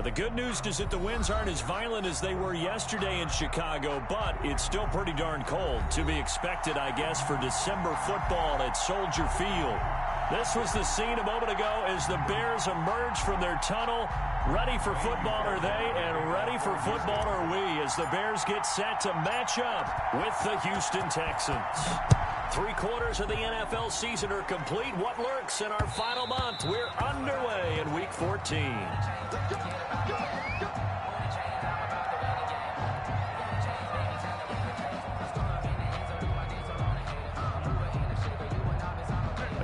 The good news is that the winds aren't as violent as they were yesterday in Chicago, but it's still pretty darn cold. To be expected, I guess, for December football at Soldier Field. This was the scene a moment ago as the Bears emerged from their tunnel. Ready for football are they, and ready for football are we, as the Bears get set to match up with the Houston Texans. 3 quarters of the NFL season are complete. What lurks in our final month? We're underway in Week 14.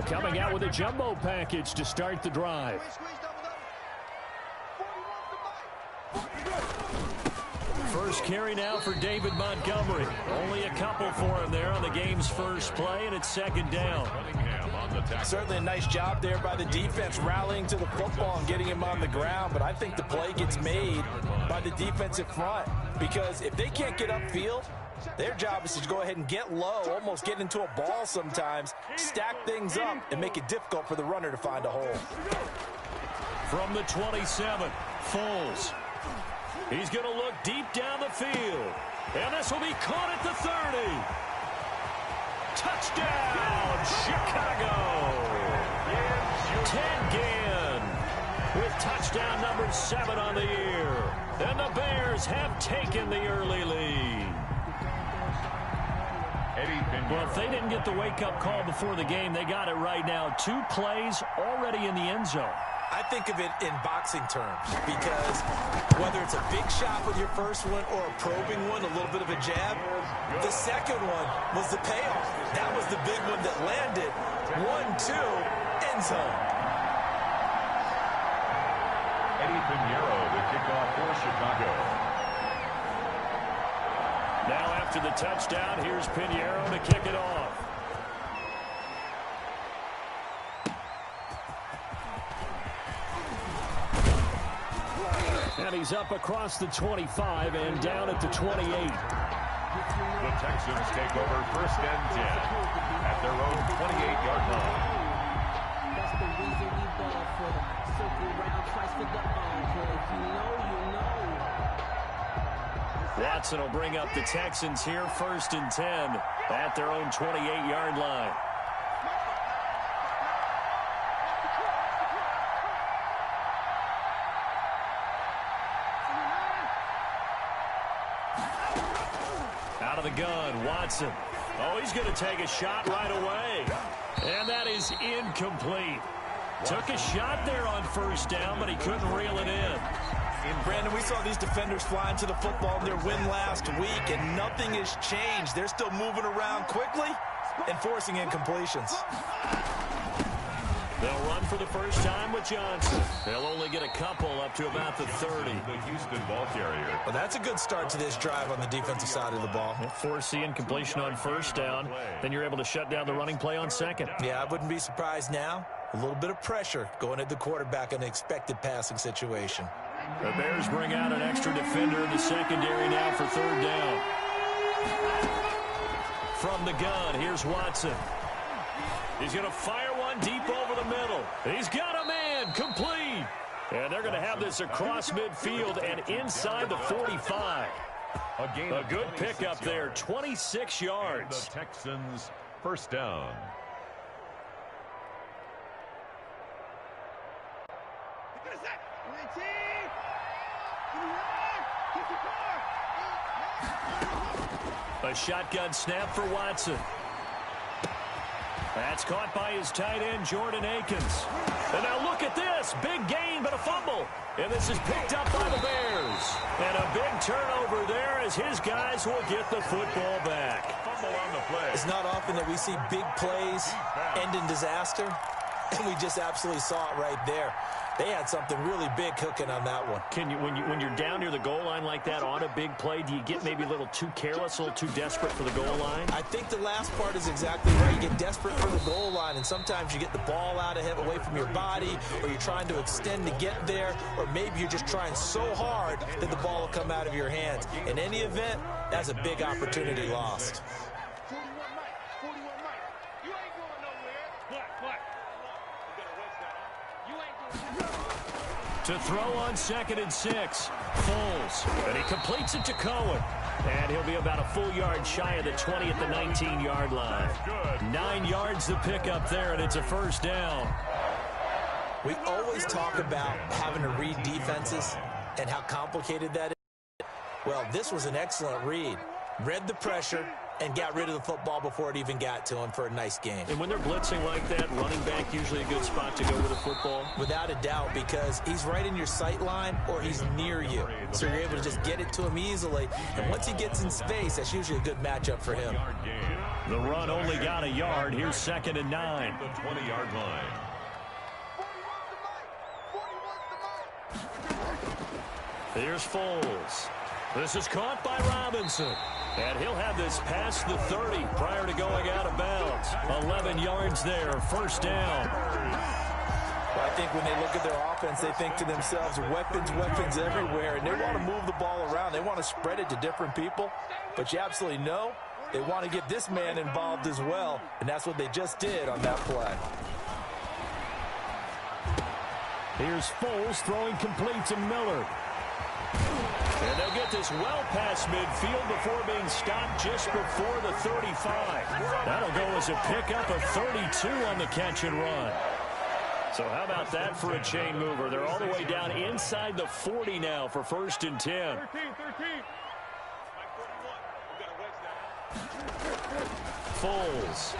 Coming out with a jumbo package to start the drive. First carry now for David Montgomery. Only a couple for him there on the game's first play, and it's second down. Certainly a nice job there by the defense rallying to the football and getting him on the ground, but I think the play gets made by the defensive front, because if they can't get upfield, their job is to go ahead and get low, almost get into a ball sometimes, stack things up, and make it difficult for the runner to find a hole. From the 27, Foles. He's going to look deep down the field. And this will be caught at the 30. Touchdown, Chicago. Ted Ginn with touchdown number 7 on the year. And the Bears have taken the early lead. Well, if they didn't get the wake-up call before the game, they got it right now. 2 plays already in the end zone. I think of it in boxing terms, because whether it's a big shot with your first one or a probing one, a little bit of a jab, the second one was the payoff. That was the big one that landed. 1-2, end zone. Eddie Pinheiro, the kickoff for Chicago. Now after the touchdown, here's Pinheiro to kick it off. And he's up across the 25 and down at the 28. The Texans take over first and 10 at their own 28-yard line. That's the reason we ball for them. Circle round twice for the encore. If you know, you know. Watson will bring up the Texans here first and 10 at their own 28-yard line. Out of the gun, Watson. Oh, he's going to take a shot right away. And that is incomplete. Took a shot there on first down, but he couldn't reel it in. And Brandon, we saw these defenders flying to the football in their win last week, and nothing has changed. They're still moving around quickly and forcing incompletions. They'll run for the first time with Johnson. They'll only get a couple up to about the 30. The Houston ball carrier. Well, that's a good start to this drive on the defensive side of the ball. Force the incompletion on first down. Then you're able to shut down the running play on second. Yeah, I wouldn't be surprised now. A little bit of pressure going at the quarterback in an expected passing situation. The Bears bring out an extra defender in the secondary now for third down. From the gun, here's Watson. He's going to fire one deep over the middle. He's got a man, complete. And they're going to have this across midfield and inside the 45. A good pickup there, 26 yards. The Texans first down. A shotgun snap for Watson. That's caught by his tight end, Jordan Akins. And now look at this. Big gain, but a fumble. And this is picked up by the Bears. And a big turnover there as his guys will get the football back. Fumble on the play. It's not often that we see big plays end in disaster, and we just absolutely saw it right there. They had something really big cooking on that one. Can you, when you're down near the goal line like that on a big play, do you get maybe a little too careless, a little too desperate for the goal line? I think the last part is exactly right. You get desperate for the goal line, and sometimes you get the ball out ahead, away from your body, or you're trying to extend to get there, or maybe you're just trying so hard that the ball will come out of your hands. In any event, that's a big opportunity lost. To throw on 2nd and 6. Foles. And he completes it to Cohen. And he'll be about a full yard shy of the 20 at the 19-yard line. 9 yards to pick up there, and it's a first down. We always talk about having to read defenses and how complicated that is. Well, this was an excellent read. Read the pressure and got rid of the football before it even got to him for a nice game. And when they're blitzing like that, running back usually a good spot to go with the football? Without a doubt, because he's right in your sight line or he's near you. So you're able to just get it to him easily. And once he gets in space, that's usually a good matchup for him. The run only got a yard. Here's 2nd and 9. The 20-yard line. Here's Foles. This is caught by Robinson. And he'll have this past the 30 prior to going out of bounds. 11 yards there, first down. Well, I think when they look at their offense, they think to themselves, weapons, weapons everywhere. And they want to move the ball around. They want to spread it to different people. But you absolutely know they want to get this man involved as well. And that's what they just did on that play. Here's Foles throwing complete to Miller. And they'll get this well past midfield before being stopped just before the 35. That'll go as a pickup of 32 on the catch and run. So how about that for a chain mover? They're all the way down inside the 40 now for 1st and 10. 13. Foles.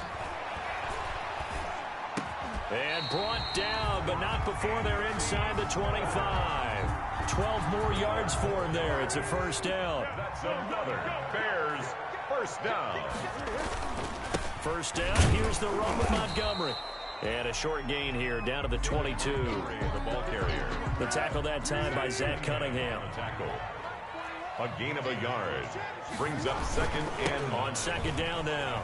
And brought down, but not before they're inside the 25. 12 more yards for him there. It's a first down. That's another Bears first down. First down. Here's the run with Montgomery. And a short gain here down to the 22. The ball carrier. The tackle that time by Zach Cunningham. Tackle. A gain of a yard. Brings up 2nd and on 2nd down now.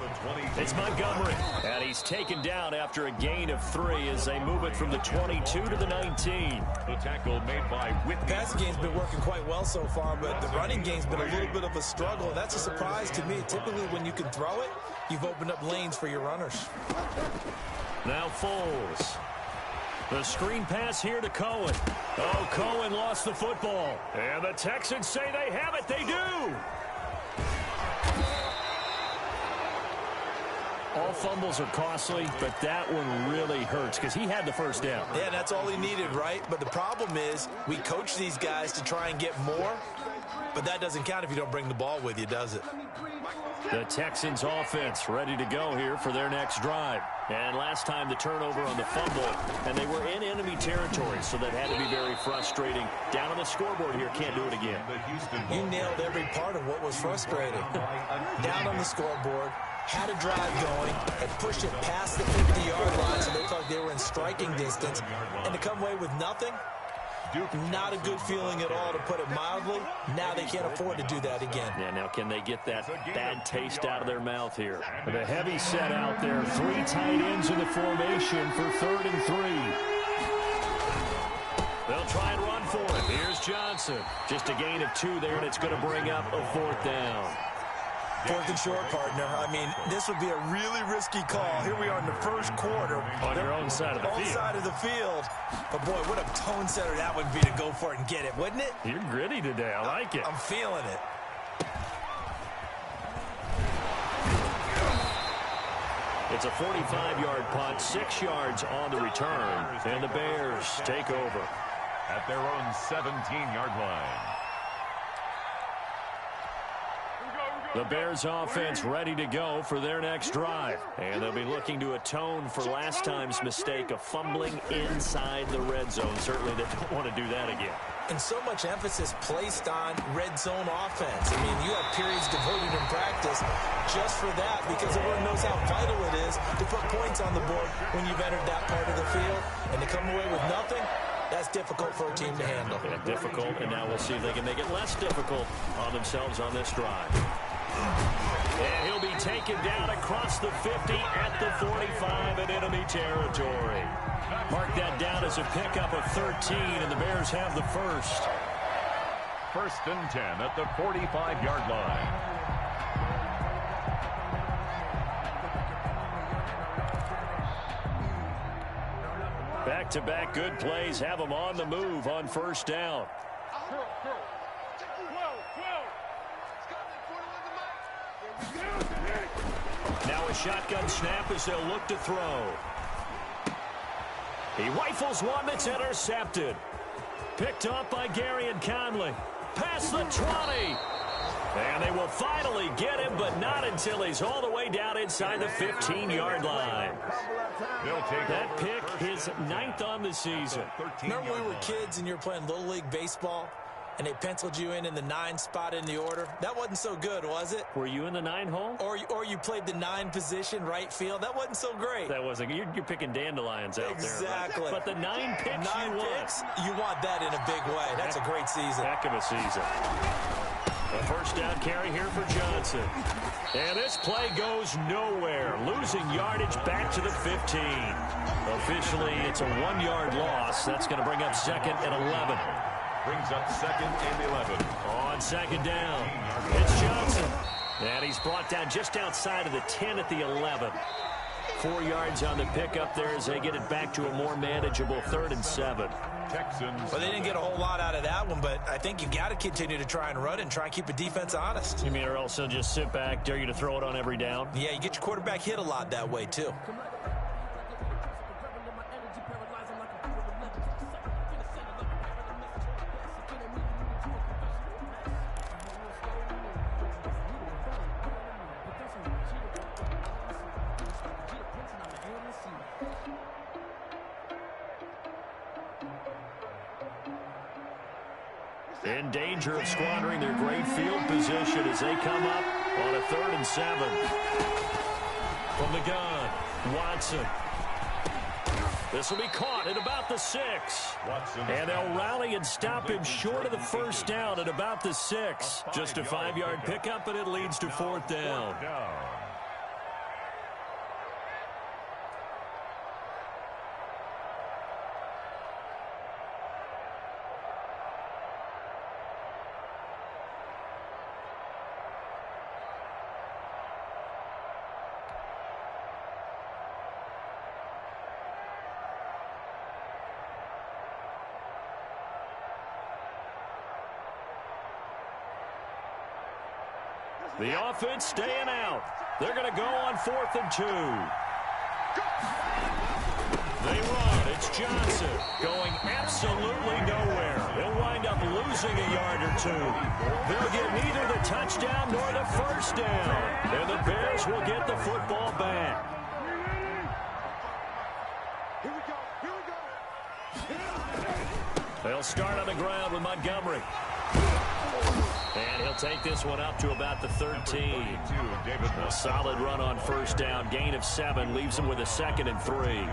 It's Montgomery. And he's taken down after a gain of 3 as they move it from the 22 to the 19. The tackle made by Whitney. The passing game's been working quite well so far, but the running game's been a little bit of a struggle. That's a surprise to me. Typically, when you can throw it, you've opened up lanes for your runners. Now Foles. The screen pass here to Cohen. Oh, Cohen lost the football. And the Texans say they have it. They do. All fumbles are costly, but that one really hurts because he had the first down. Yeah, that's all he needed, right? But the problem is we coach these guys to try and get more, but that doesn't count if you don't bring the ball with you, does it? The Texans offense ready to go here for their next drive. And last time the turnover on the fumble, and they were in enemy territory, so that had to be very frustrating. Down on the scoreboard here, can't do it again. You nailed every part of what was frustrating. Down on the scoreboard, had a drive going, and pushed it past the 50-yard line, so they thought they were in striking distance. And to come away with nothing, not a good feeling at all, to put it mildly. Now they can't afford to do that again. Yeah, now can they get that bad taste out of their mouth here? With a heavy set out there, 3 tight ends in the formation for 3rd and 3. They'll try and run for it. Here's Johnson. Just a gain of 2 there, and it's going to bring up a 4th down. 4th and short, partner. I mean, this would be a really risky call. Here we are in the first quarter. On your own side of the field. Own side of the field. But, boy, what a tone setter that would be to go for it and get it, wouldn't it? You're gritty today. I like it. I'm feeling it. It's a 45-yard punt, 6 yards on the return. And the Bears take over at their own 17-yard line. The Bears offense ready to go for their next drive. And they'll be looking to atone for last time's mistake of fumbling inside the red zone. Certainly they don't want to do that again. And so much emphasis placed on red zone offense. I mean, you have periods devoted in practice just for that, because everyone knows how vital it is to put points on the board when you've entered that part of the field. And to come away with nothing, that's difficult for a team to handle. Yeah, difficult, and now we'll see if they can make it less difficult on themselves on this drive. And he'll be taken down across the 50 at the 45 in enemy territory. Mark that down as a pickup of 13, and the Bears have the first. 1st and 10 at the 45-yard line. Back-to-back good plays have them on the move on first down. Now a shotgun snap as they'll look to throw. He rifles one that's intercepted. Picked up by Gary and Conley. Past the 20. And they will finally get him, but not until he's all the way down inside the 15-yard line. That pick, his 9th on the season. Remember when we were kids and you were playing Little League Baseball, and they penciled you in the 9 spot in the order? That wasn't so good, was it? Were you in the 9 hole? Or you played the 9 position, right field? That wasn't so great. That wasn't. You're picking dandelions out there. Exactly. But the 9 picks you want that in a big way. That's a great season. Heck of a season. A first down carry here for Johnson. And this play goes nowhere. Losing yardage back to the 15. Officially, it's a 1-yard loss. That's going to bring up 2nd and 11. Brings up 2nd and 11. On 2nd down, it's Johnson. And he's brought down just outside of the 10 at the 11. 4 yards on the pickup there as they get it back to a more manageable 3rd and 7. Texans. Well, they didn't get a whole lot out of that one, but I think you got to continue to try and run it and try and keep the defense honest. You mean, or else they'll just sit back, dare you to throw it on every down? Yeah, you get your quarterback hit a lot that way, too. In danger of squandering their great field position as they come up on a 3rd and 7. From the gun, Watson. This will be caught at about the 6. And they'll rally and stop him short of the first down at about the 6. Just a 5-yard pickup, and it leads to 4th down. The offense staying out. They're going to go on 4th and 2. They run. It's Johnson going absolutely nowhere. He'll wind up losing a yard or 2. They'll get neither the touchdown nor the first down. And the Bears will get the football back. They'll start on the ground with Montgomery. And he'll take this one up to about the 13. A solid run on first down. Gain of 7 leaves him with a 2nd and 3.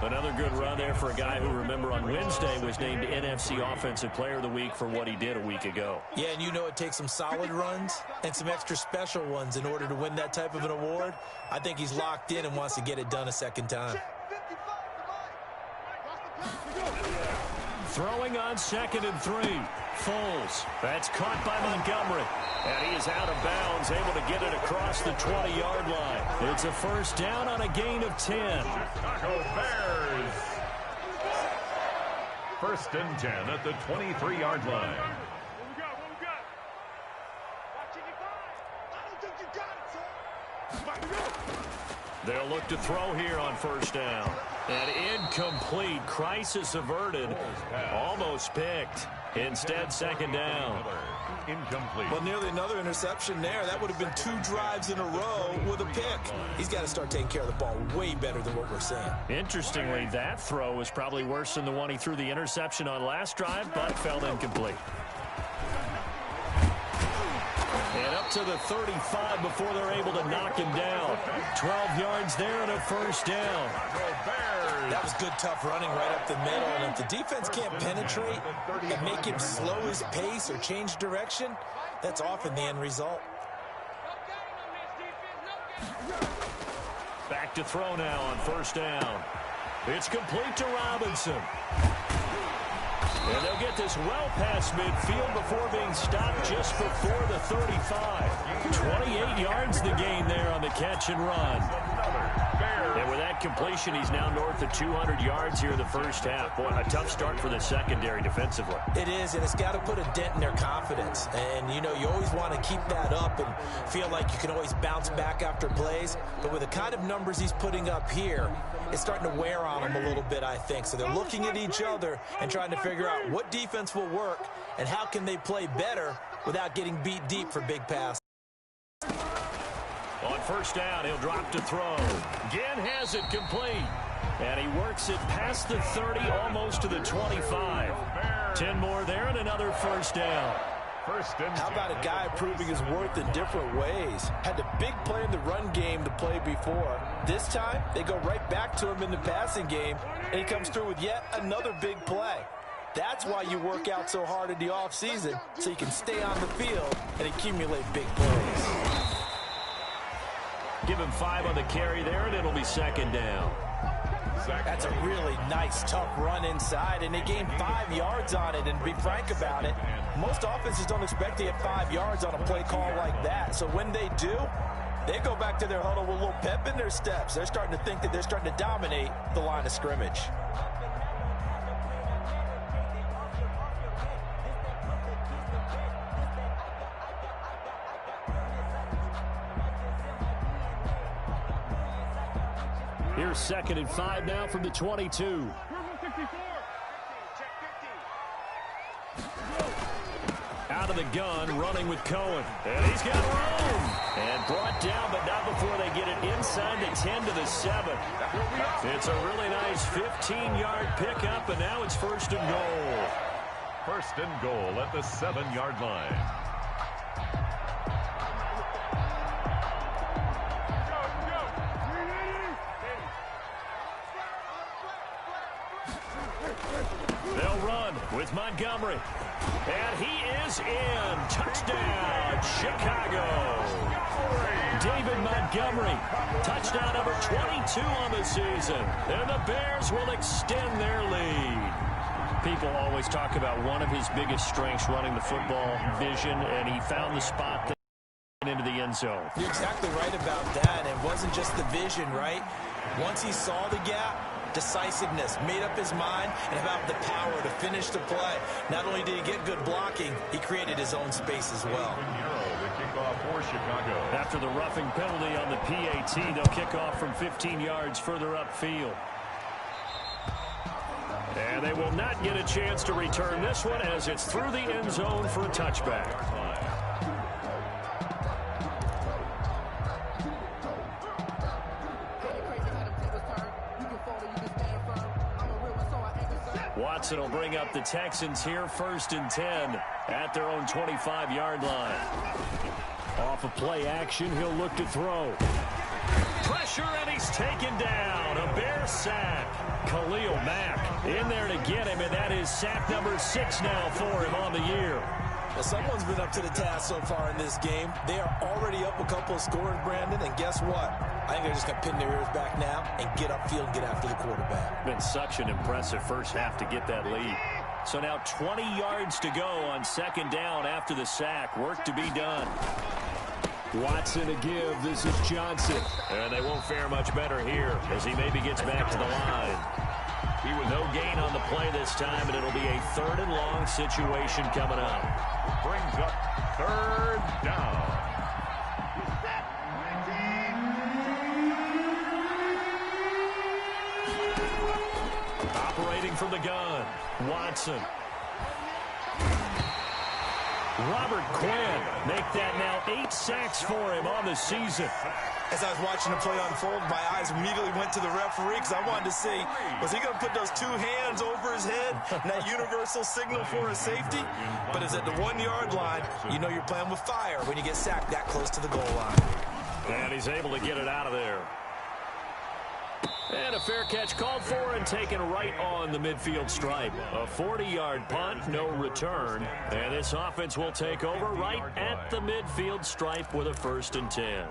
Another good run there for a guy who, remember, on Wednesday was named NFC Offensive Player of the Week for what he did a week ago. Yeah, and you know it takes some solid runs and some extra special ones in order to win that type of an award. I think he's locked in and wants to get it done a 2nd time. Throwing on 2nd and 3. Foles. That's caught by Montgomery. And he is out of bounds, able to get it across the 20-yard line. It's a first down on a gain of 10. Chicago Bears. 1st and 10 at the 23-yard line. They'll look to throw here on first down. And incomplete. Crisis averted. Almost picked. Instead, 2nd down. Incomplete. Well, nearly another interception there. That would have been 2 drives in a row with a pick. He's got to start taking care of the ball way better than what we're seeing. Interestingly, that throw was probably worse than the one he threw the interception on last drive, but fell incomplete. And up to the 35 before they're able to knock him down. 12 yards there and a first down. That was good, tough running right up the middle. And if the defense can't penetrate and make him slow his pace or change direction, that's often the end result. Back to throw now on first down. It's complete to Robinson. And they'll get this well past midfield before being stopped just before the 35. 28 yards the gain there on the catch and run. And with that completion. He's now north of 200 yards here in the first half. Boy, a tough start for the secondary defensively. It is, and it's got to put a dent in their confidence. And, you know, you always want to keep that up and feel like you can always bounce back after plays. But with the kind of numbers he's putting up here, it's starting to wear on them a little bit, I think. So they're looking at each other and trying to figure out what defense will work and how can they play better without getting beat deep for big passes. On first down, he'll drop to throw. Again has it complete. And he works it past the 30, almost to the 25. 10 more there and another first down. How about a guy proving his worth in different ways? Had a big play in the run game to play before. This time, they go right back to him in the passing game, and he comes through with yet another big play. That's why you work out so hard in the offseason, so you can stay on the field and accumulate big plays. Give him 5 on the carry there, and it'll be second down. That's a really nice, tough run inside, and they gained 5 yards on it. And to be frank about it, most offenses don't expect to get 5 yards on a play call like that. So when they do, they go back to their huddle with a little pep in their steps. They're starting to think that they're starting to dominate the line of scrimmage. Here's 2nd and 5 now from the 22. Out of the gun, running with Cohen. And he's got room. And brought down, but not before they get it inside the 10 to the 7. It's a really nice 15-yard pickup, and now it's 1st and goal. 1st and goal at the 7-yard line. They'll run with Montgomery. And he is in. Touchdown, Chicago. David Montgomery. Touchdown number 22 on the season. And the Bears will extend their lead. People always talk about one of his biggest strengths running the football, vision, and he found the spot that into the end zone. You're exactly right about that. It wasn't just the vision, right? Once he saw the gap, decisiveness, made up his mind, and about the power to finish the play. Not only did he get good blocking, he created his own space as well. After the roughing penalty on the PAT, they'll kick off from 15 yards further upfield. And they will not get a chance to return this one as it's through the end zone for a touchback. Watson will bring up the Texans here, 1st and 10 at their own 25-yard line. Off of play action, he'll look to throw. Pressure, and he's taken down. A Bear sack. Khalil Mack in there to get him, and that is sack number 6 now for him on the year. Well, someone's been up to the task so far in this game. They are already up a couple of scores, Brandon, and guess what? I think they're just going to pin their ears back now and get upfield and get after the quarterback. Been such an impressive first half to get that lead. So now 20 yards to go on 2nd down after the sack. Work to be done. Watson to give. This is Johnson. And they won't fare much better here as he maybe gets back to the line. He with no gain on the play this time, and it'll be a 3rd and long situation coming up. Brings up 3rd down. Operating from the gun, Watson. Robert Quinn make that now 8 sacks for him on the season. As I was watching the play unfold, my eyes immediately went to the referee because I wanted to see, was he going to put those 2 hands over his head and that universal signal for a safety? But it's at the 1-yard line. You know you're playing with fire when you get sacked that close to the goal line. And he's able to get it out of there. And a fair catch called for and taken right on the midfield stripe. A 40-yard punt, no return. And this offense will take over right at the midfield stripe with a 1st and 10.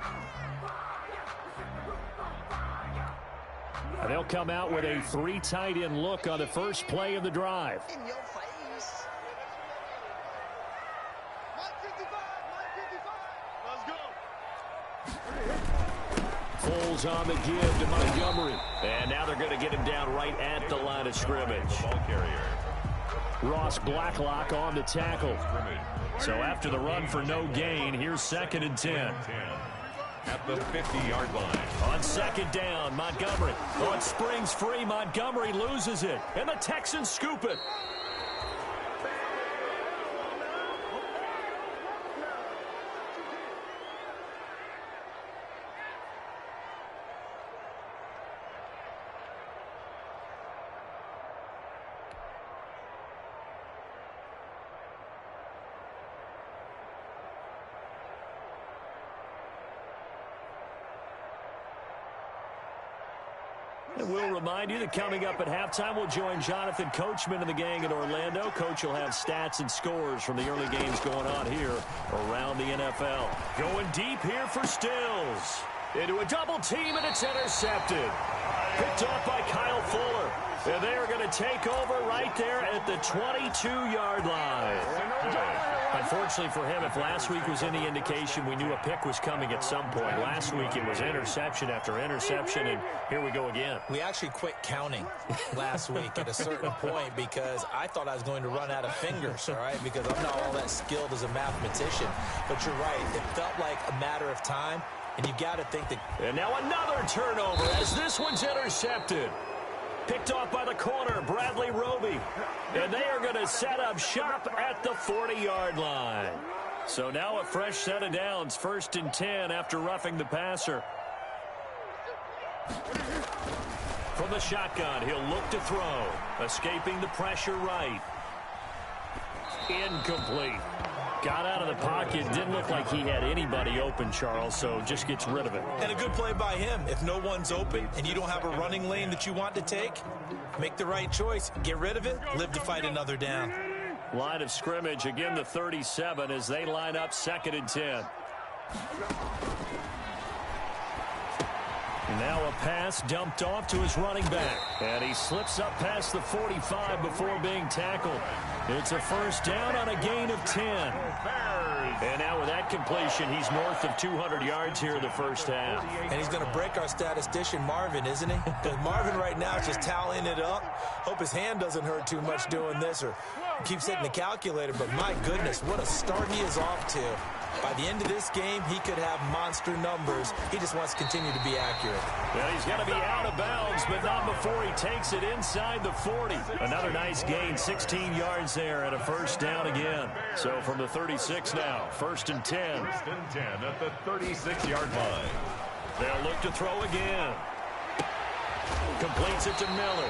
And they'll come out with a 3 tight end look on the first play of the drive. In your face. 155, 155. Let's go. Full Eagles on the give to Montgomery. And now they're going to get him down right at the line of scrimmage. Ball carrier. Ross Blacklock on the tackle. So after the run for no gain, here's 2nd and 10. At the 50-yard line. On 2nd down, Montgomery. Oh, it springs free. Montgomery loses it. And the Texans scoop it. And we'll remind you that coming up at halftime, we'll join Jonathan Coachman and the gang in Orlando. Coach will have stats and scores from the early games going on here around the NFL. Going deep here for Stills. Into a double team, and it's intercepted. Picked off by Kyle Fuller. And they are going to take over right there at the 22-yard line. Unfortunately for him, if last week was any indication, we knew a pick was coming at some point. Last week it was interception after interception, and here we go again. We actually quit counting last week at a certain point because I thought I was going to run out of fingers, all right, because I'm not all that skilled as a mathematician. But you're right. It felt like a matter of time, and you got to think that. And now another turnover as this one's intercepted. Picked off by the corner, Bradley Roby. And they are going to set up shop at the 40-yard line. So now a fresh set of downs, 1st and 10 after roughing the passer. From the shotgun, he'll look to throw. Escaping the pressure right. Incomplete. Got out of the pocket. Didn't look like he had anybody open, Charles, so just gets rid of it. And a good play by him. If no one's open and you don't have a running lane that you want to take, make the right choice. Get rid of it. Live to fight another down. Line of scrimmage, again the 37 as they line up 2nd and 10. Now a pass dumped off to his running back. And he slips up past the 45 before being tackled. It's a 1st down on a gain of 10. And now with that completion, he's north of 200 yards here in the 1st half. And he's going to break our statistician Marvin, isn't he? Because Marvin right now is just tallying it up. Hope his hand doesn't hurt too much doing this or keeps hitting the calculator. But my goodness, what a start he is off to. By the end of this game, he could have monster numbers. He just wants to continue to be accurate. Well, he's going to be out of bounds, but not before he takes it inside the 40. Another nice gain, 16 yards there, and a 1st down again. So from the 36 now, 1st and 10. 1st and 10 at the 36-yard line. They'll look to throw again. Completes it to Miller.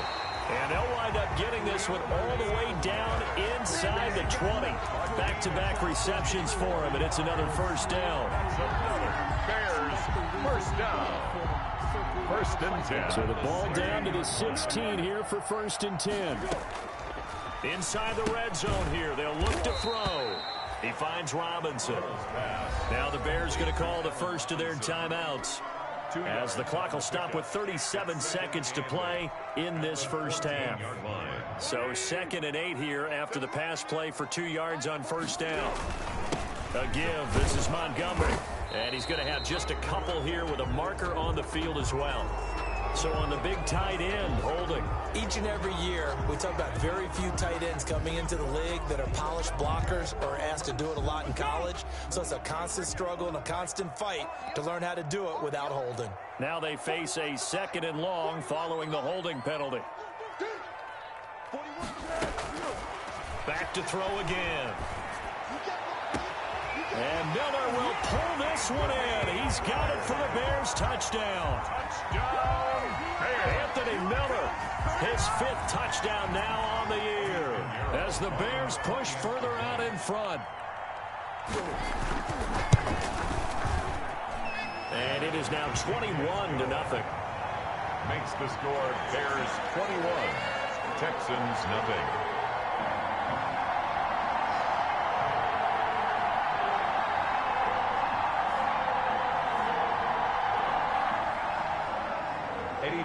And they'll wind up getting this one all the way down inside the 20. Back-to-back receptions for him, and it's another 1st down. Bears, 1st down. 1st and 10. So the ball down to the 16 here for 1st and 10. Inside the red zone here, they'll look to throw. He finds Robinson. Now the Bears going to call the first of their timeouts, as the clock will stop with 37 seconds to play in this 1st half. So 2nd and 8 here after the pass play for 2 yards on 1st down. A give. This is Montgomery. And he's going to have just a couple here with a marker on the field as well. So on the big tight end, holding. Each and every year, we talk about very few tight ends coming into the league that are polished blockers or asked to do it a lot in college. So it's a constant struggle and a constant fight to learn how to do it without holding. Now they face a 2nd and long following the holding penalty. Back to throw again. And Miller will pull this one in. He's got it for the Bears. Touchdown. Touchdown, Bears. Anthony Miller, his 5th touchdown now on the year, as the Bears push further out in front. And it is now 21-0. Makes the score Bears 21, Texans nothing.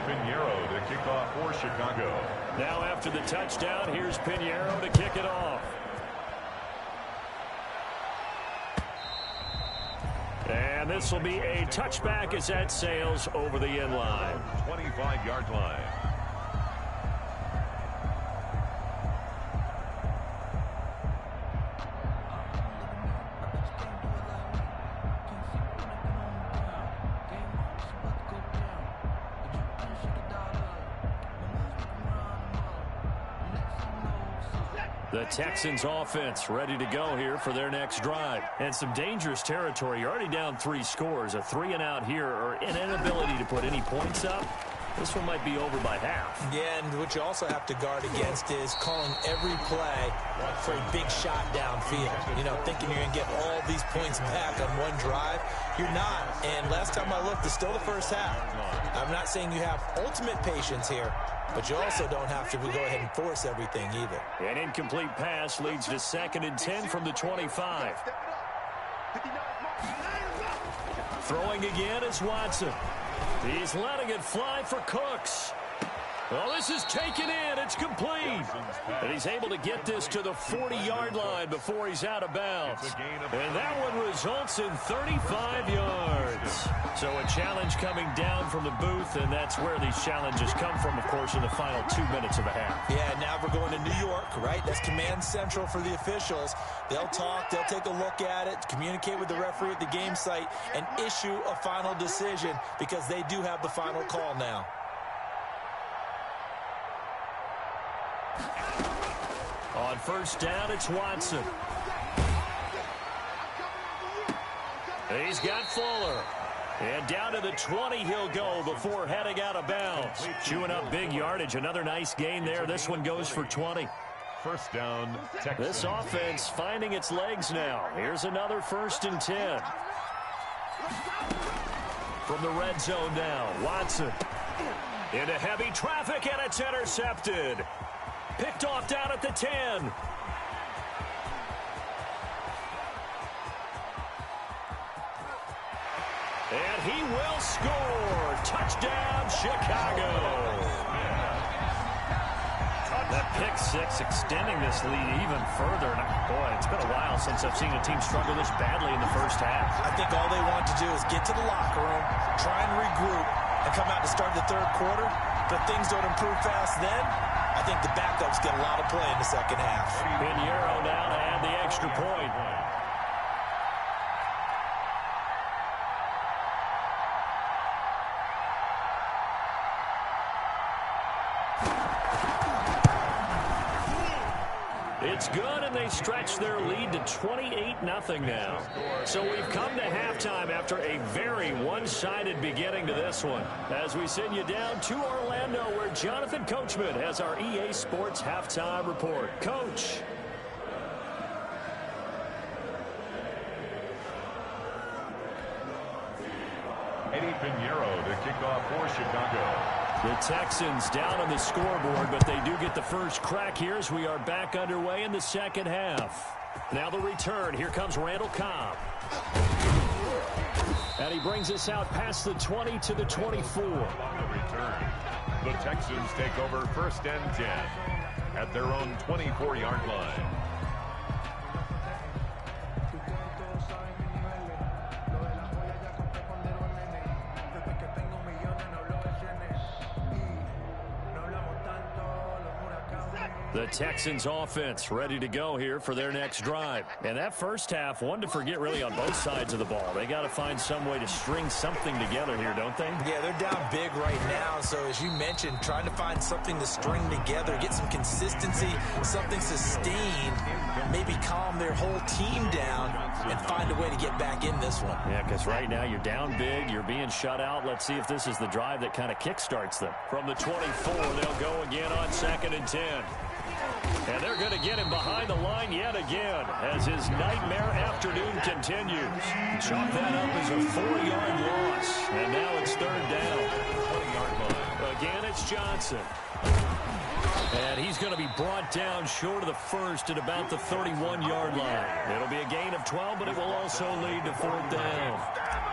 Pinheiro to kick off for Chicago. Now after the touchdown, here's Pinheiro to kick it off. And And this will be a touchback as that sails over the end line. 25-yard line. The Texans offense ready to go here for their next drive. And some dangerous territory. You're already down 3 scores. A 3-and-out here or an inability to put any points up. This one might be over by half. Yeah, and what you also have to guard against is calling every play for a big shot downfield. You know, thinking you're going to get all these points back on one drive. You're not. And last time I looked, it's still the first half. I'm not saying you have ultimate patience here, but you also don't have to go ahead and force everything either. An incomplete pass leads to 2nd and 10 from the 25. Throwing again is Watson. He's letting it fly for Cooks. Well, this is taken in. It's complete. And he's able to get this to the 40-yard line before he's out of bounds. And that one results in 35 yards. So a challenge coming down from the booth, and that's where these challenges come from, of course, in the final 2 minutes of the half. Yeah, now we're going to New York, right? That's command central for the officials. They'll talk, they'll take a look at it, communicate with the referee at the game site, and issue a final decision because they do have the final call now. On first down, it's Watson. He's got Fuller. And down to the 20 he'll go before heading out of bounds. Chewing up big yardage. Another nice gain there. This one goes for 20. First down, Texans. This offense finding its legs now. Here's another 1st and 10. From the red zone now, Watson. Into heavy traffic, and it's intercepted. Picked off down at the 10. And he will score. Touchdown, Chicago. That pick 6 extending this lead even further. Boy, it's been a while since I've seen a team struggle this badly in the first half. I think all they want to do is get to the locker room, try and regroup, and come out to start the third quarter. But things don't improve fast then. I think the backups get a lot of play in the second half. Pinheiro now to add the extra point. It's good, and they stretch their lead to 28-0 now. So we've come to halftime after a very one-sided beginning to this one. As we send you down to Orlando, where Jonathan Coachman has our EA Sports halftime report. Coach. Eddie Pinheiro to kick off for Chicago. The Texans down on the scoreboard, but they do get the first crack here as we are back underway in the second half. Now the return. Here comes Randall Cobb. And he brings us out past the 20 to the 24. On the return, the Texans take over 1st and 10 at their own 24-yard line. The Texans offense ready to go here for their next drive. And that first half, one to forget really on both sides of the ball. They got to find some way to string something together here, don't they? Yeah, they're down big right now. So as you mentioned, trying to find something to string together, get some consistency, something sustained, maybe calm their whole team down and find a way to get back in this one. Yeah, because right now you're down big, you're being shut out. Let's see if this is the drive that kind of kickstarts them. From the 24, they'll go again on 2nd and 10. And they're going to get him behind the line yet again as his nightmare afternoon continues. Chalk that up as a 4-yard loss. And now it's 3rd down. 20-yard line. Again, it's Johnson. And he's going to be brought down short of the first at about the 31-yard line. It'll be a gain of 12, but it will also lead to 4th down.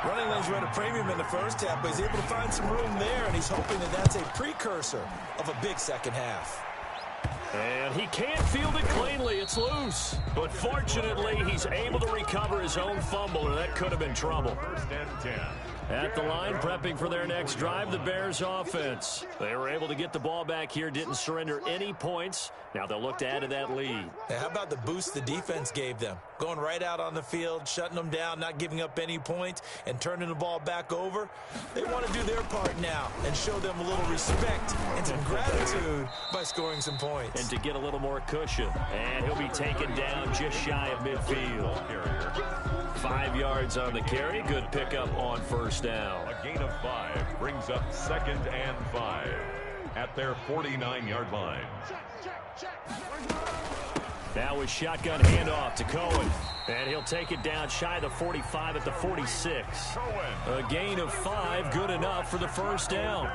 Running lanes were at a premium in the first half, but he's able to find some room there, and he's hoping that that's a precursor of a big second half. And he can't field it cleanly. It's loose. But fortunately, he's able to recover his own fumble, or that could have been trouble. First and 10. At the line, prepping for their next drive, the Bears offense. They were able to get the ball back here, didn't surrender any points. Now they'll look to add to that lead. Hey, how about the boost the defense gave them? Going right out on the field, shutting them down, not giving up any points, and turning the ball back over. They want to do their part now and show them a little respect and some gratitude by scoring some points. And to get a little more cushion. And he'll be taken down just shy of midfield. 5 yards on the carry. Good pickup on first down. A gain of 5 brings up 2nd and 5 at their 49-yard line. Now with shotgun handoff to Cohen. And he'll take it down shy of the 45 at the 46. A gain of 5, good enough for the first down.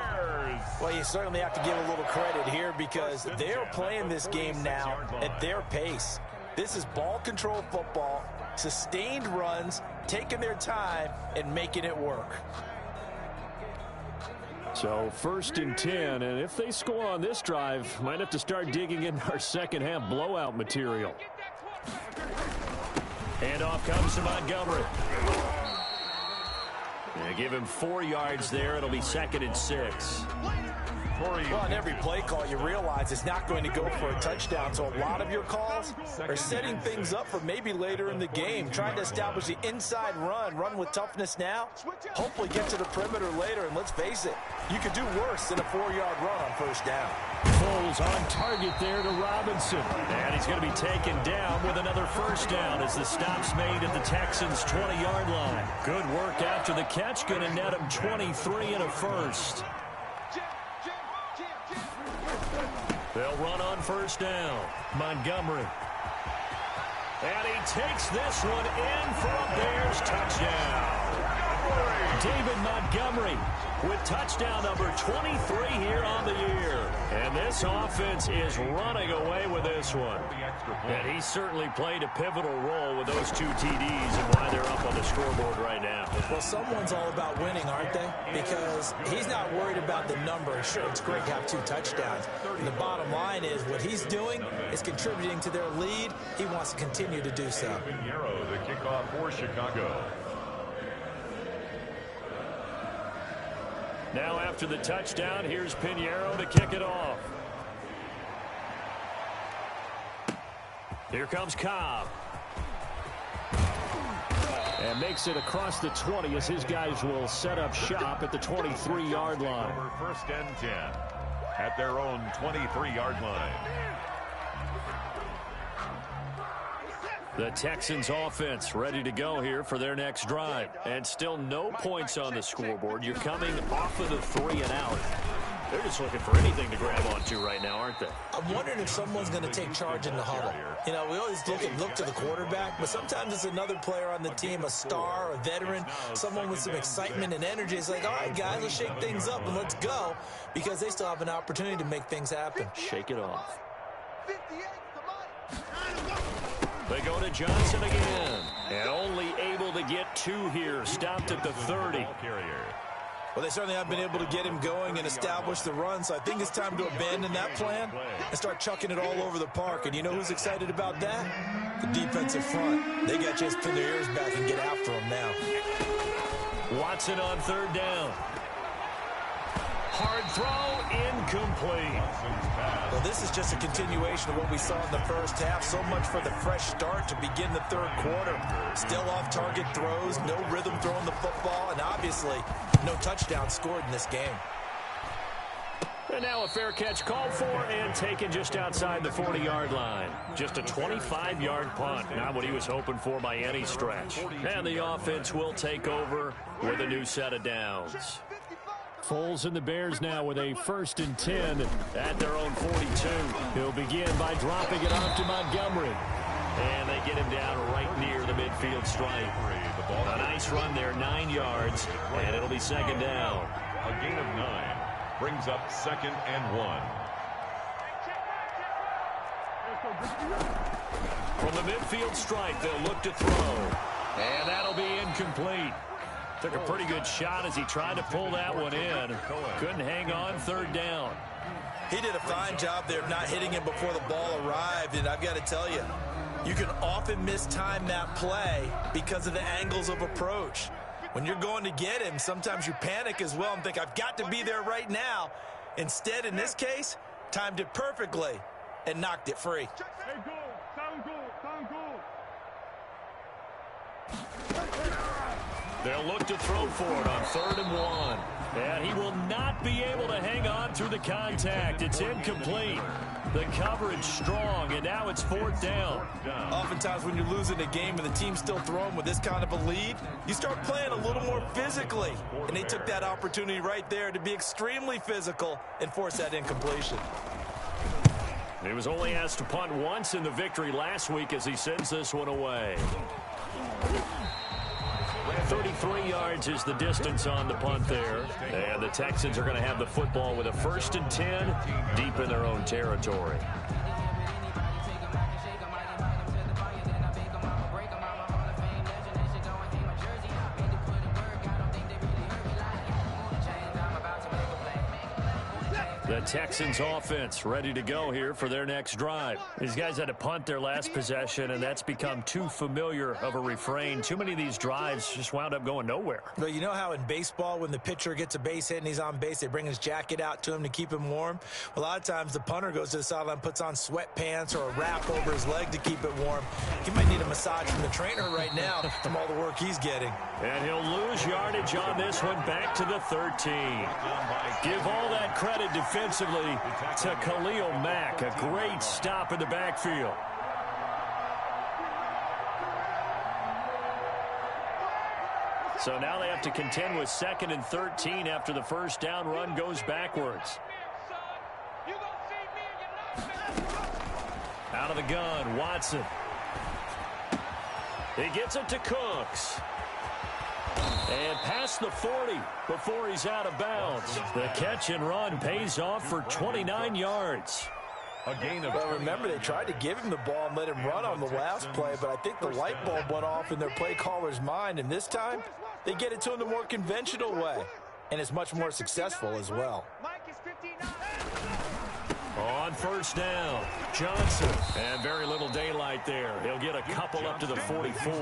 Well, you certainly have to give a little credit here because they're playing this game now at their pace. This is ball control football, sustained runs, taking their time, and making it work. So 1st and 10, and if they score on this drive, might have to start digging in our second half blowout material. Handoff comes to Montgomery. They give him 4 yards there. It'll be 2nd and 6. Well, on every play call, you realize it's not going to go for a touchdown. So a lot of your calls are setting things up for maybe later in the game, trying to establish the inside run with toughness now, hopefully get to the perimeter later. And let's face it, you could do worse than a 4-yard run on first down. Foles on target there to Robinson. And he's going to be taken down with another first down as the stop's made at the Texans' 20-yard line. Good work after the catch, going to net him 23 and a first. They'll run on first down. Montgomery. And he takes this one in for a Bears touchdown. David Montgomery with touchdown number 23 here on the year. And this offense is running away with this one. And he certainly played a pivotal role with those 2 TDs and why they're up on the scoreboard right now. Well, someone's all about winning, aren't they? Because he's not worried about the number. Sure, it's great to have 2 touchdowns. And the bottom line is what he's doing is contributing to their lead. He wants to continue to do so. The kickoff for Chicago. Now after the touchdown, here's Pinheiro to kick it off. Here comes Cobb. And makes it across the 20 as his guys will set up shop at the 23-yard line. First and 10 at their own 23-yard line. The Texans offense ready to go here for their next drive. And still no points on the scoreboard. You're coming off of the 3 and out. They're just looking for anything to grab onto right now, aren't they? I'm wondering if someone's going to take charge in the huddle. You know, we always look to the quarterback, but sometimes it's another player on the team, a star, a veteran, someone with some excitement and energy. It's like, all right, guys, let's shake things up and let's go, because they still have an opportunity to make things happen. Shake it off. They go to Johnson again. And only able to get 2 here. Stopped at the 30. Well, they certainly haven't been able to get him going and establish the run, so I think it's time to abandon that plan and start chucking it all over the park. And you know who's excited about that? The defensive front. They got a chance to pin their ears back and get after him now. Watson on 3rd down. Hard throw, incomplete. Well, this is just a continuation of what we saw in the first half. So much for the fresh start to begin the 3rd quarter. Still off-target throws, no rhythm throwing the football, and obviously no touchdown scored in this game. And now a fair catch called for and taken just outside the 40-yard line. Just a 25-yard punt. Not what he was hoping for by any stretch. And the offense will take over with a new set of downs. Foles and the Bears now with a 1st and 10 at their own 42. He'll begin by dropping it off to Montgomery. And they get him down right near the midfield stripe. A nice run there, 9 yards, and it'll be 2nd down. A gain of 9 brings up 2nd and 1. From the midfield stripe, they'll look to throw. And that'll be incomplete. Took a pretty good shot as he tried to pull that one in. Couldn't hang on, 3rd down. He did a fine job there of not hitting him before the ball arrived, and I've got to tell you, you can often mistime that play because of the angles of approach. When you're going to get him, sometimes you panic as well and think, I've got to be there right now. Instead, in this case, timed it perfectly and knocked it free. They'll look to throw for it on 3rd and 1. And he will not be able to hang on through the contact. It's incomplete. The coverage strong, and now it's 4th down. Oftentimes when you're losing a game and the team's still throwing with this kind of a lead, you start playing a little more physically. And they took that opportunity right there to be extremely physical and force that incompletion. He was only asked to punt once in the victory last week as he sends this one away. 33 yards is the distance on the punt there. And the Texans are going to have the football with a 1st and 10 deep in their own territory. The Texans offense ready to go here for their next drive. These guys had to punt their last possession, and that's become too familiar of a refrain. Too many of these drives just wound up going nowhere. But you know how in baseball, when the pitcher gets a base hit and he's on base, they bring his jacket out to him to keep him warm? Well, a lot of times the punter goes to the sideline, puts on sweatpants or a wrap over his leg to keep it warm. He might need a massage from the trainer right now from all the work he's getting. And he'll lose yardage on this one, back to the 13. Give all that credit defensively to Khalil Mack. A great stop in the backfield. So now they have to contend with 2nd and 13 after the first down run goes backwards. Out of the gun, Watson. He gets it to Cooks. And past the 40 before he's out of bounds. The catch and run pays off for 29 yards. A gain of. Well, remember, they tried to give him the ball and let him run on the last play, but I think the light bulb went off in their play caller's mind, and this time they get it to him the more conventional way, and it's much more successful as well. On 1st down, Johnson. And very little daylight there. He'll get a couple up to the 44.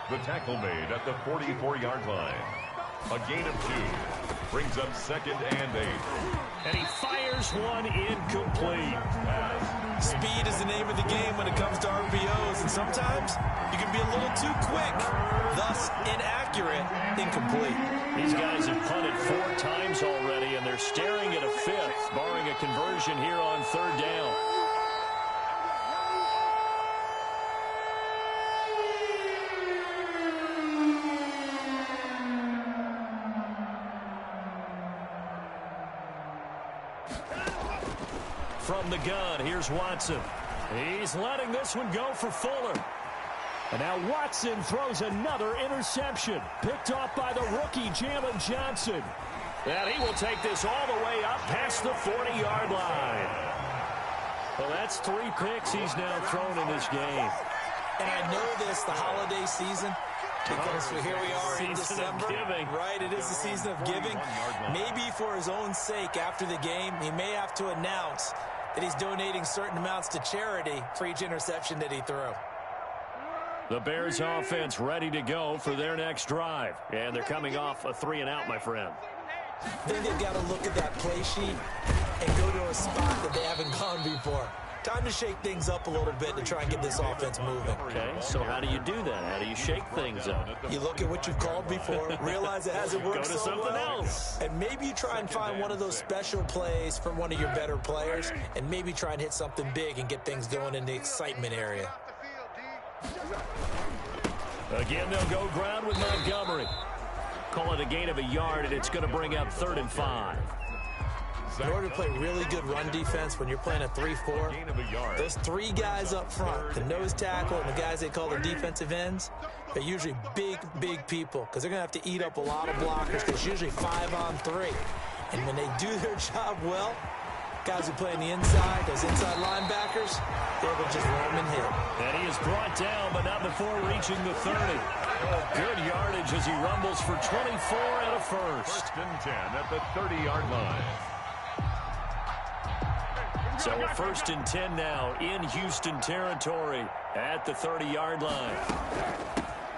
The tackle made at the 44-yard line. A gain of 2. Brings up 2nd and 8. And he fires one incomplete. Speed is the name of the game when it comes to RPOs, and sometimes you can be a little too quick, thus inaccurate, incomplete. These guys have punted 4 times already, and they're staring at a 5th, barring a conversion here on 3rd down. From the gun, here's Watson. He's letting this one go for Fuller. And now Watson throws another interception. Picked off by the rookie, Jalen Johnson. And he will take this all the way up past the 40-yard line. Well, that's 3 picks he's now thrown in this game. And I know this, the holiday season, because here we are in December. Right, it is the season of giving. Maybe for his own sake after the game, he may have to announce that he's donating certain amounts to charity for each interception that he threw. The Bears offense ready to go for their next drive. And they're coming off a 3-and-out, my friend. I think they've got to look at that play sheet and go to a spot that they haven't gone before. Time to shake things up a little bit to try and get this offense moving. Okay, so how do you do that? How do you shake things up? You look at what you've called before, realize it hasn't worked so well. Go to something else. And maybe you try and find one of those special plays from one of your better players, and maybe try and hit something big and get things going in the excitement area. Again, they'll go ground with Montgomery. Call it a gain of a yard, and it's going to bring up 3rd and 5. In order to play really good run defense when you're playing a 3-4, those 3 guys up front, the nose tackle and the guys they call the defensive ends, they're usually big, big people because they're going to have to eat up a lot of blockers because it's usually 5-on-3. And when they do their job well, guys who play on the inside, those inside linebackers, they're able to just roam and hit. And he is brought down, but not before reaching the 30. Good yardage as he rumbles for 24 and a first. 1st and 10 at the 30-yard line. So a 1st and 10 now in Houston territory at the 30-yard line.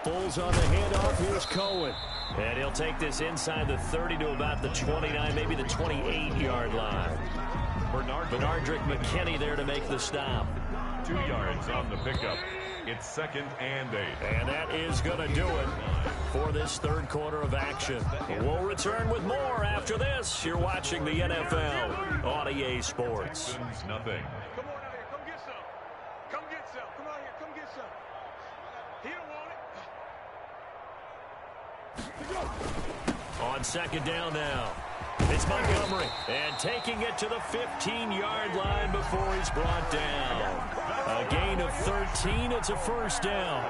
Bulls on the handoff. Here's Cohen. And he'll take this inside the 30 to about the 29, maybe the 28-yard line. Bernardrick McKinney there to make the stop. 2 yards on the pickup. It's 2nd and 8. And that is going to do it for this 3rd quarter of action. We'll return with more after this. You're watching the NFL on EA Sports. Nothing. Come on out here. Come get some. Come get some. Come out here. Come get some. He don't want it. On 2nd down now. It's Montgomery. And taking it to the 15-yard line before he's brought down. A gain of 13. It's a 1st down.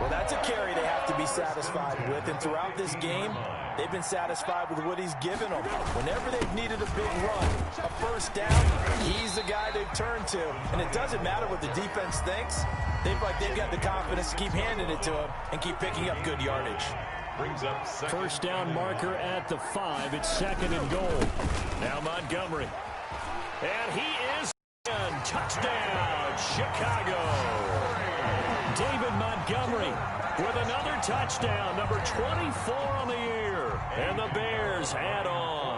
Well, that's a carry they have to be satisfied with. And throughout this game, they've been satisfied with what he's given them. Whenever they've needed a big run, a 1st down, he's the guy they've turned to. And it doesn't matter what the defense thinks. They've got the confidence to keep handing it to him and keep picking up good yardage. Brings up 1st down marker at the 5. It's 2nd and goal. Now Montgomery. And he is in. Touchdown, Chicago. David Montgomery with another touchdown, number 24 on the year. And the Bears add on.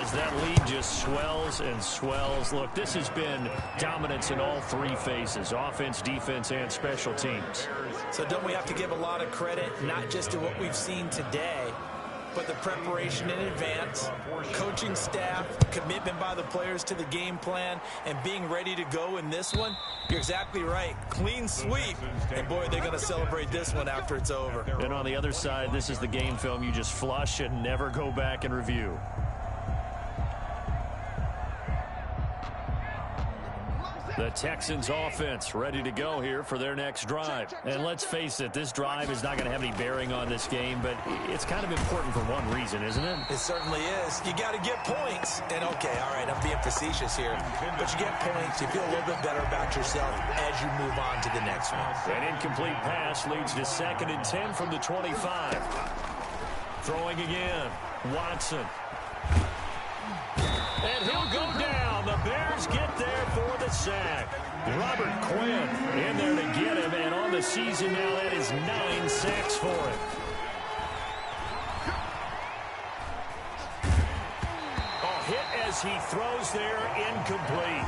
As that lead just swells and swells. Look, this has been dominance in all 3 phases, offense, defense, and special teams. So don't we have to give a lot of credit, not just to what we've seen today, but the preparation in advance, coaching staff, commitment by the players to the game plan, and being ready to go in this one? You're exactly right. Clean sweep. And, boy, they're going to celebrate this one after it's over. And on the other side, this is the game film you just flush and never go back and review. The Texans offense ready to go here for their next drive. And let's face it, this drive is not going to have any bearing on this game, but it's kind of important for one reason, isn't it? It certainly is. You got to get points. And, okay, all right, I'm being facetious here. But you get points, you feel a little bit better about yourself as you move on to the next one. An incomplete pass leads to 2nd and 10 from the 25. Throwing again. Watson. And he'll go down. The Bears get there for the sack. Robert Quinn in there to get him, and on the season now, that is 9 sacks for him. A hit as he throws there, incomplete.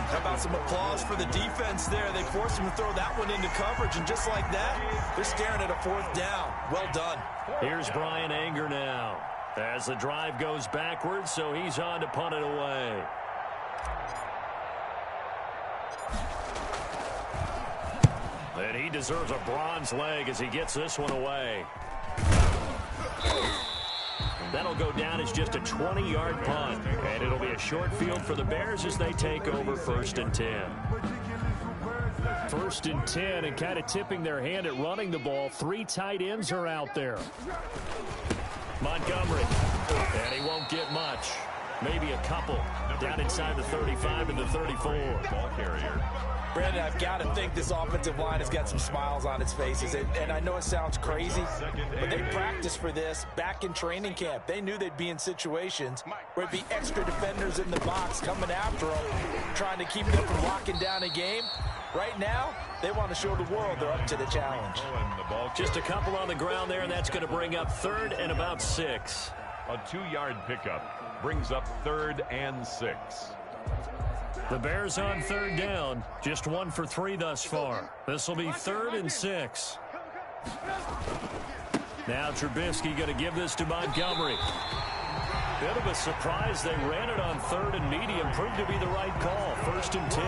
How about some applause for the defense there? They forced him to throw that one into coverage, and just like that, they're staring at a 4th down. Well done. Here's Brian Anger now as the drive goes backwards, so he's on to punt it away. And he deserves a bronze leg as he gets this one away. That'll go down as just a 20-yard punt, and it'll be a short field for the Bears as they take over 1st and 10. 1st and 10, and kind of tipping their hand at running the ball. 3 tight ends are out there. Montgomery, and he won't get much. Maybe a couple down inside the 35 and the 34. Ball carrier. Brandon, I've got to think this offensive line has got some smiles on its faces. And I know it sounds crazy, but they practiced for this back in training camp. They knew they'd be in situations where it'd be extra defenders in the box coming after them, trying to keep them from locking down a game. Right now, they want to show the world they're up to the challenge. Just a couple on the ground there, and that's going to bring up 3rd and about 6. A 2-yard pickup brings up 3rd and 6. The Bears on 3rd down, just 1 for 3 thus far. This will be 3rd and 6. Now Trubisky going to give this to Montgomery. Bit of a surprise. They ran it on 3rd and medium. Proved to be the right call. 1st and 10.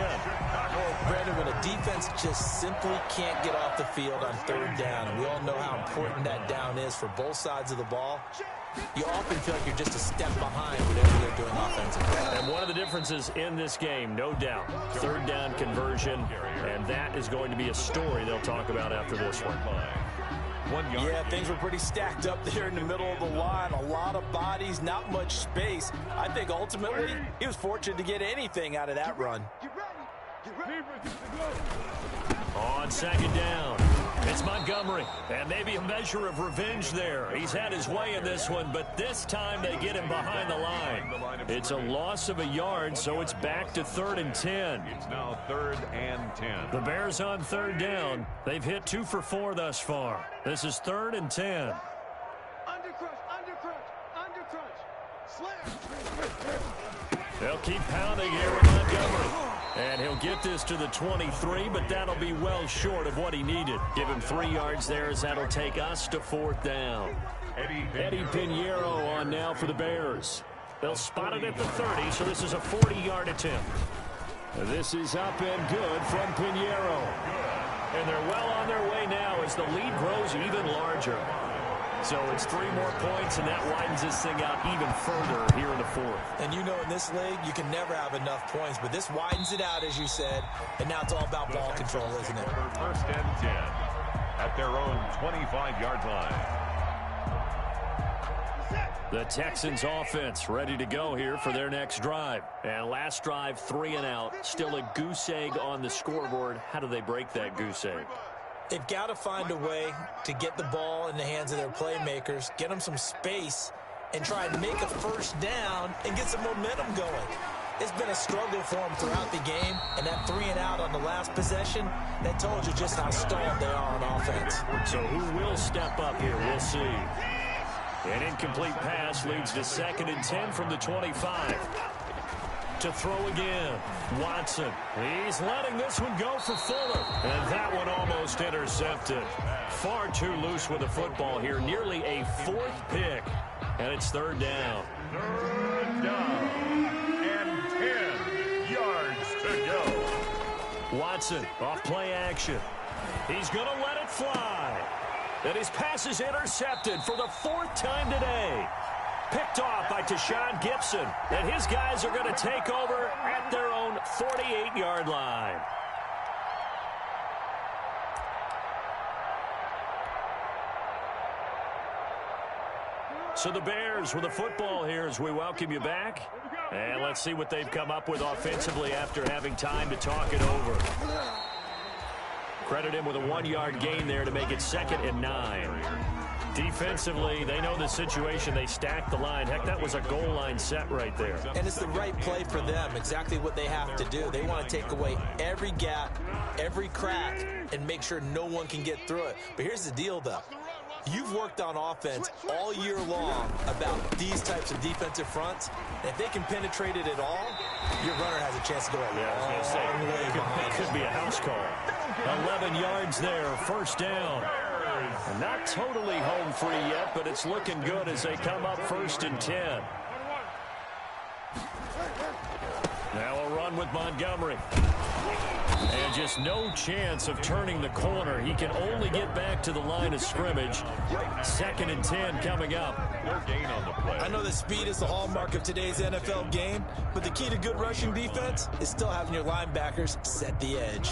Brandon, when a defense just simply can't get off the field on 3rd down, and we all know how important that down is for both sides of the ball, you often feel like you're just a step behind whatever they're doing offensively. And one of the differences in this game, no doubt, 3rd down conversion, and that is going to be a story they'll talk about after this one. Yeah, things were pretty stacked up there in the middle of the line. A lot of bodies, not much space. I think ultimately he was fortunate to get anything out of that run. On 2nd down, It's Montgomery, and maybe a measure of revenge there. He's had his way in this one, but this time they get him behind the line. It's a loss of a yard, so it's back to 3rd and 10. It's now 3rd and 10. The Bears on 3rd down. They've hit 2 for 4 thus far. This is 3rd and 10. They'll keep pounding here with Montgomery. And he'll get this to the 23, but that'll be well short of what he needed. Give him 3 yards there as that'll take us to 4th down. Eddie Pinheiro on now for the Bears. They'll spot it at the 30, so this is a 40-yard attempt. This is up and good from Pinheiro. And they're well on their way now as the lead grows even larger. So it's 3 more points, and that widens this thing out even further here in the 4th. And you know in this league, you can never have enough points, but this widens it out, as you said, and now it's all about ball control, isn't it? 1st and 10 at their own 25-yard line. The Texans offense ready to go here for their next drive. And last drive, 3 and out. Still a goose egg on the scoreboard. How do they break that goose egg? They've got to find a way to get the ball in the hands of their playmakers, get them some space, and try and make a 1st down and get some momentum going. It's been a struggle for them throughout the game, and that 3 and out on the last possession, that told you just how stalled they are on offense. So who will step up here? We'll see. An incomplete pass leads to 2nd and 10 from the 25. To throw again, Watson. He's letting this one go for Fuller. And that one almost intercepted. Far too loose with the football here. Nearly a 4th pick. And it's 3rd down. 3rd down. And 10 yards to go. Watson off play action. He's going to let it fly. And his pass is intercepted for the 4th time today. Picked off by Tashawn Gibson. And his guys are going to take over at their own 48-yard line. So the Bears with the football here as we welcome you back. And let's see what they've come up with offensively after having time to talk it over. Credit him with a 1-yard gain there to make it 2nd and 9. Defensively, they know the situation. They stacked the line. Heck, that was a goal line set right there. And it's the right play for them, exactly what they have to do. They want to take away every gap, every crack, and make sure no one can get through it. But here's the deal, though. You've worked on offense all year long about these types of defensive fronts. And if they can penetrate it at all, your runner has a chance to go a long way behind. It could be a house call. 11 yards there, 1st down. And not totally home free yet, but it's looking good as they come up 1st and 10. Now a run with Montgomery. And just no chance of turning the corner. He can only get back to the line of scrimmage. 2nd and 10 coming up. No gain on the play. I know that speed is the hallmark of today's NFL game, but the key to good rushing defense is still having your linebackers set the edge.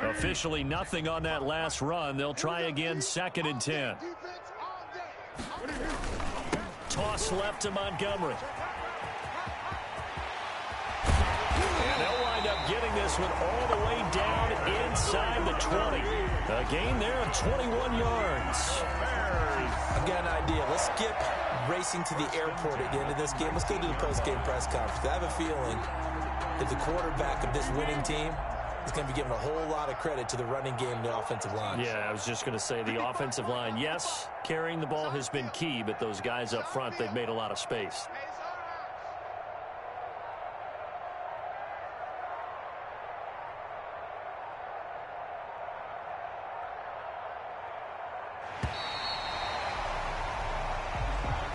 Officially nothing on that last run. They'll try again, 2nd and 10. Toss left to Montgomery. And they'll wind up getting this one all the way down inside the 20. A gain there of 21 yards. I've got an idea. Let's skip racing to the airport at the end of this game. Let's go to the post-game press conference. I have a feeling that the quarterback of this winning team is going to be given a whole lot of credit to the running game and the offensive line. Yeah, I was just going to say the offensive line, yes, carrying the ball has been key, but those guys up front, they've made a lot of space.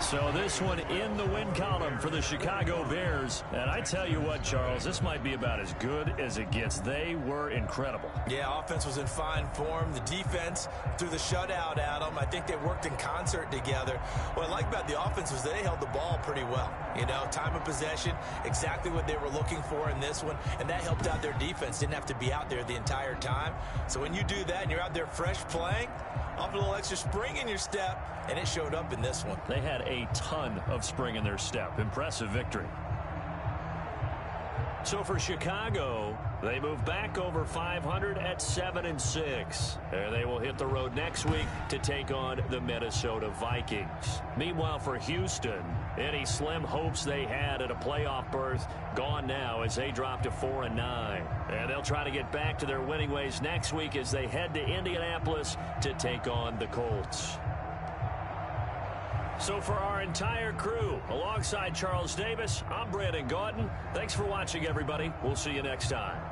So this one in the win column for the Chicago Bears. And I tell you what, Charles, this might be about as good as it gets. They were incredible. Yeah, offense was in fine form. The defense threw the shutout at them. I think they worked in concert together. What I like about the offense was they held the ball pretty well. You know, time of possession, exactly what they were looking for in this one. And that helped out their defense. Didn't have to be out there the entire time. So when you do that and you're out there fresh playing, off a little extra spring in your step, and it showed up in this one. They had a ton of spring in their step. Impressive victory. So for Chicago, they move back over 500 at 7-6. And they will hit the road next week to take on the Minnesota Vikings. Meanwhile, for Houston, any slim hopes they had at a playoff berth gone now as they drop to 4-9. And they'll try to get back to their winning ways next week as they head to Indianapolis to take on the Colts. So for our entire crew, alongside Charles Davis, I'm Brandon Gaudin. Thanks for watching, everybody. We'll see you next time.